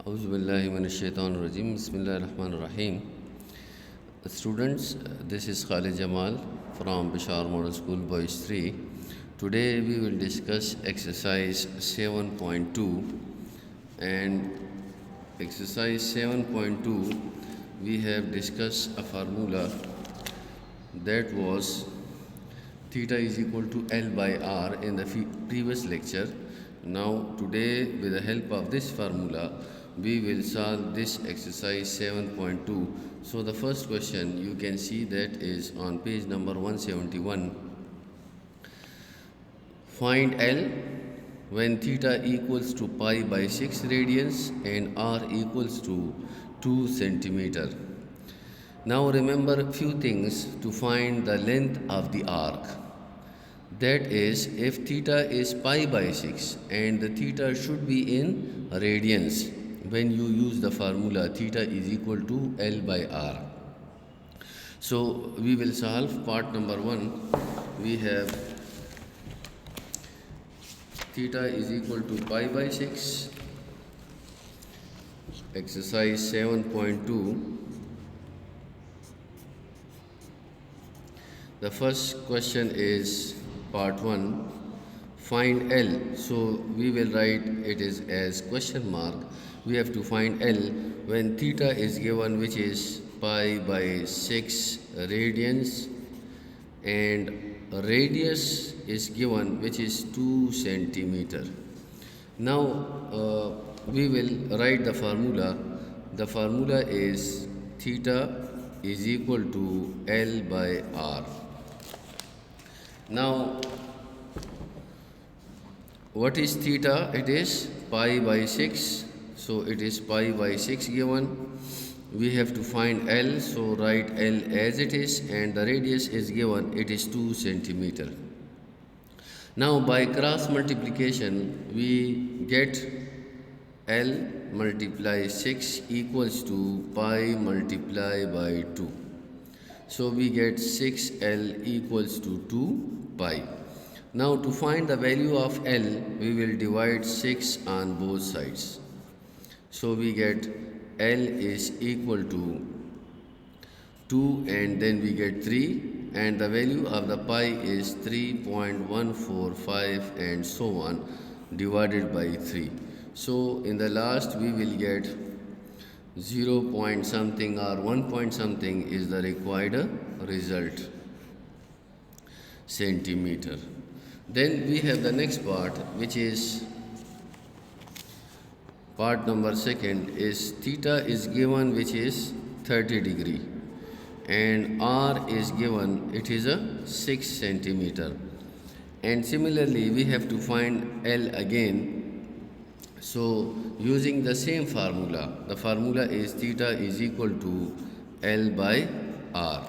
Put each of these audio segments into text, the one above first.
Auzubillahiminash-shaytanir-rajim. Bismillahir-Rahmanir-Rahim. Students, this is Khalid Jamal from Bishar Model School Boys 3. Today we will discuss exercise 7.2, and exercise 7.2 we have discussed a formula that was theta is equal to L by R in the previous lecture. Now today, with the help of this formula, we will solve this exercise 7.2. So the first question you can see that is on page number 171. Find L when theta equals to pi by 6 radians and R equals to 2 centimeter. Now remember a few things to find the length of the arc. That is, if theta is pi by 6 and the theta should be in radians, when you use the formula theta is equal to L by R. So we will solve part number 1. We have theta is equal to pi by 6, exercise 7.2. The first question is part 1, find L. So we will write it is as question mark. We have to find L when theta is given, which is pi by 6 radians, and radius is given, which is 2 centimeter. Now we will write the formula. The formula is theta is equal to L by R. Now, what is theta? It is pi by 6. So it is pi by 6 given. We have to find L. So write L as it is, and the radius is given. It is 2 centimeter. Now by cross multiplication, we get L multiply 6 equals to pi multiply by 2. So we get 6L equals to 2 pi. Now to find the value of L, we will divide 6 on both sides. So we get L is equal to 2, and then we get 3, and the value of the pi is 3.145 and so on, divided by 3. So in the last we will get 0 point something or 1 point something is the required result, centimeter. Then we have the next part, which is part number 2 is theta is given, which is 30 degree, and R is given, it is a 6 centimeter. And similarly we have to find L again. So using the same formula, the formula is theta is equal to L by R.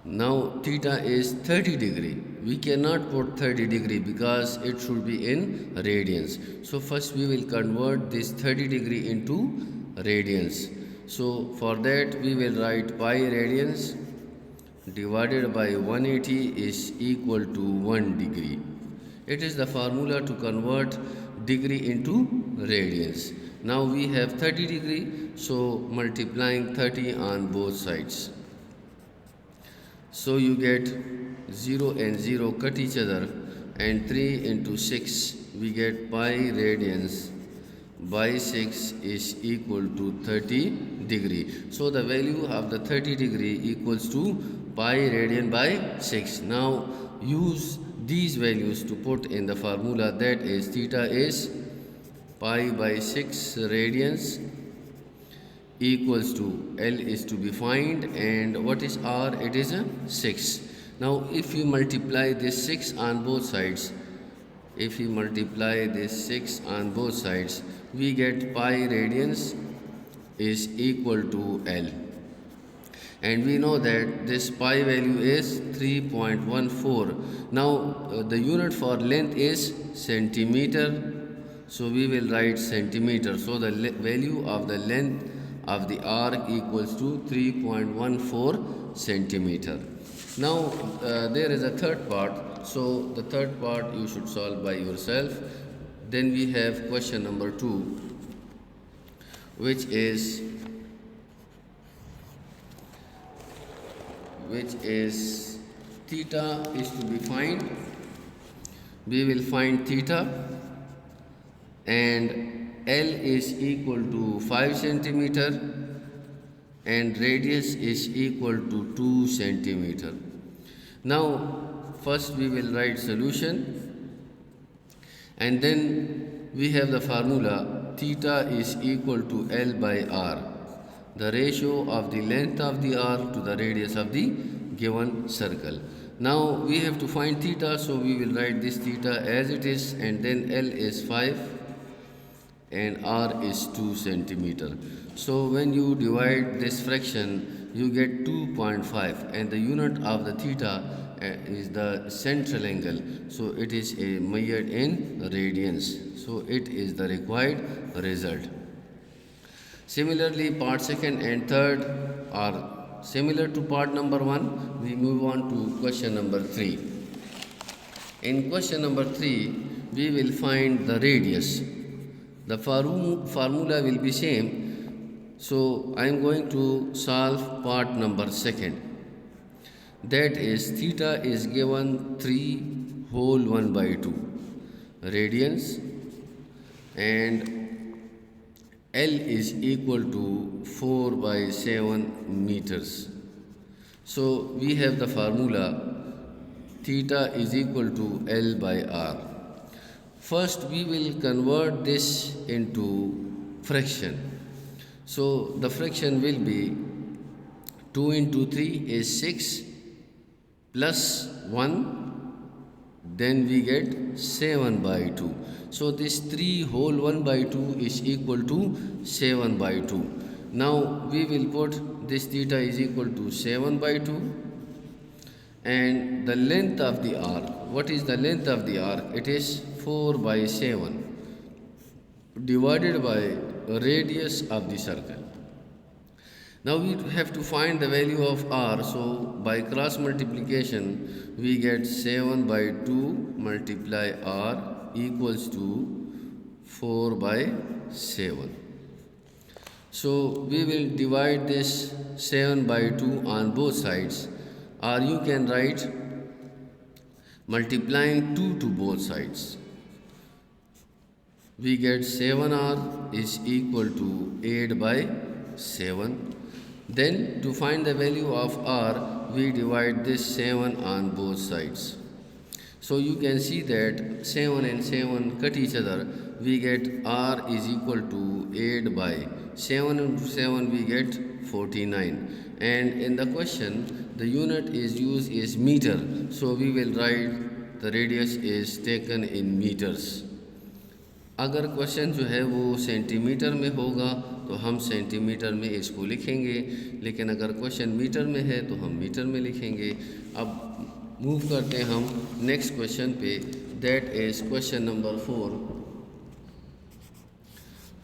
Now theta is 30 degree. We cannot put 30 degree because it should be in radians. So first we will convert this 30 degree into radians. So for that we will write pi radians divided by 180 is equal to 1 degree. It is the formula to convert degree into radians. Now we have 30 degree, so multiplying 30 on both sides. So you get 0 and 0 cut each other, and 3 into 6 we get pi radians by 6 is equal to 30 degree. So the value of the 30 degree equals to pi radian by 6. Now use these values to put in the formula, that is theta is pi by 6 radians equals to L is to be found, and what is R? It is a 6. Now if you multiply this 6 on both sides, we get pi radians is equal to L, and we know that this pi value is 3.14. Now the unit for length is centimeter, so we will write centimeter. So the value of the length of the arc equals to 3.14 centimeter. Now there is a third part, so the third part you should solve by yourself. Then we have question number 2. which is theta is to be find. We will find theta, and L is equal to 5 centimeter and radius is equal to 2 centimeter. Now first we will write solution, and then we have the formula theta is equal to L by R, the ratio of the length of the R to the radius of the given circle. Now we have to find theta, so we will write this theta as it is, and then L is 5 and R is 2 centimeter. So when you divide this fraction, you get 2.5, and the unit of the theta is the central angle, so it is measured in radians, so it is the required result. Similarly, part second and third are similar to part number 1. We move on to question number 3. In question number 3, we will find the radius. The formula will be same, so I am going to solve part number 2. That is, theta is given 3 whole 1 by 2 radians, and L is equal to 4 by 7 meters. So we have the formula theta is equal to L by R. First we will convert this into fraction. So the fraction will be 2 into 3 is 6 plus 1, then we get 7 by 2. So this 3 whole 1 by 2 is equal to 7 by 2. Now we will put this theta is equal to 7 by 2, and the length of the arc. What is the length of the arc? It is 4 by 7 divided by radius of the circle. Now we have to find the value of r, so by cross multiplication we get 7 by 2 multiply r equals to 4 by 7. So we will divide this 7 by 2 on both sides, or you can write multiplying 2 to both sides. We get 7r is equal to 8 by 7. Then to find the value of r, we divide this 7 on both sides. So you can see that 7 and 7 cut each other. We get r is equal to 8 by 7 into 7 we get 49. And in the question the unit is used is meter. So we will write the radius is taken in meters. अगर question जो है वो centimetre में होगा तो हम centimetre में इसको लिखेंगे, लेकिन अगर क्वेश्चन मीटर में है तो हम मीटर में लिखेंगे। अब मूव करते हैं हम नेक्स्ट क्वेश्चन पे, that is question number 4.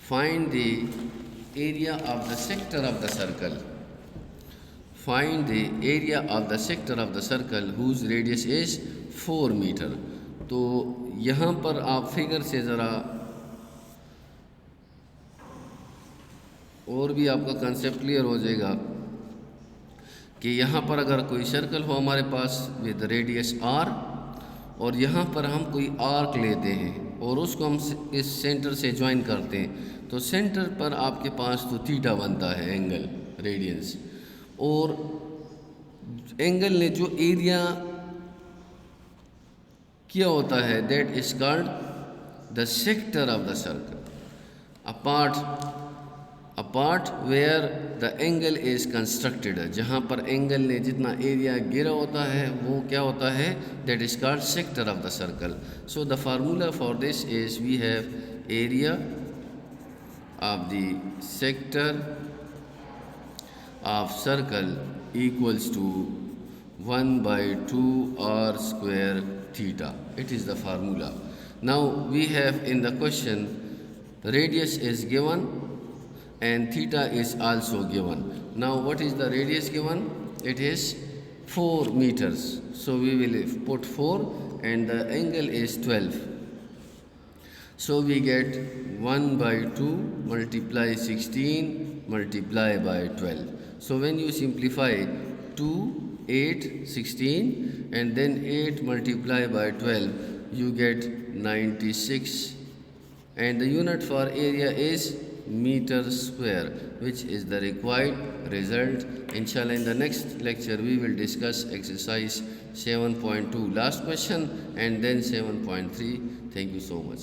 Find the area of the sector of the circle. Find the area of the sector of the circle whose radius is 4 metre. तो यहाँ पर आप फिगर से ज़रा और भी आपका कंसेप्ट क्लियर हो जाएगा कि यहाँ पर अगर कोई सर्कल हो हमारे पास विद रेडियस r, और यहाँ पर हम कोई आर्क लेते हैं और उसको हम इस सेंटर से ज्वाइन करते हैं, तो सेंटर पर आपके पास तो थीटा बनता है एंगल रेडियंस, और एंगल ने जो एरिया किया होता है that is called the sector of the circle. Apart where the angle is constructed, जहाँ पर एंगल ने जितना एरिया गिरा होता है वो क्या होता है, that is called sector of the circle. So the formula for this is we have area of the sector of circle equals to 1 by 2 r square theta. It is the formula. Now we have in the question radius is given and theta is also given. Now what is the radius given? It is 4 meters. So we will put 4 and the angle is 12. So we get 1 by 2 multiply 16 multiply by 12. So when you simplify 2, 8, 16 and then 8 multiply by 12, you get 96, and the unit for area is meter square, which is the required result. Inshallah, in the next lecture we will discuss exercise 7.2 last question and then 7.3. Thank you so much.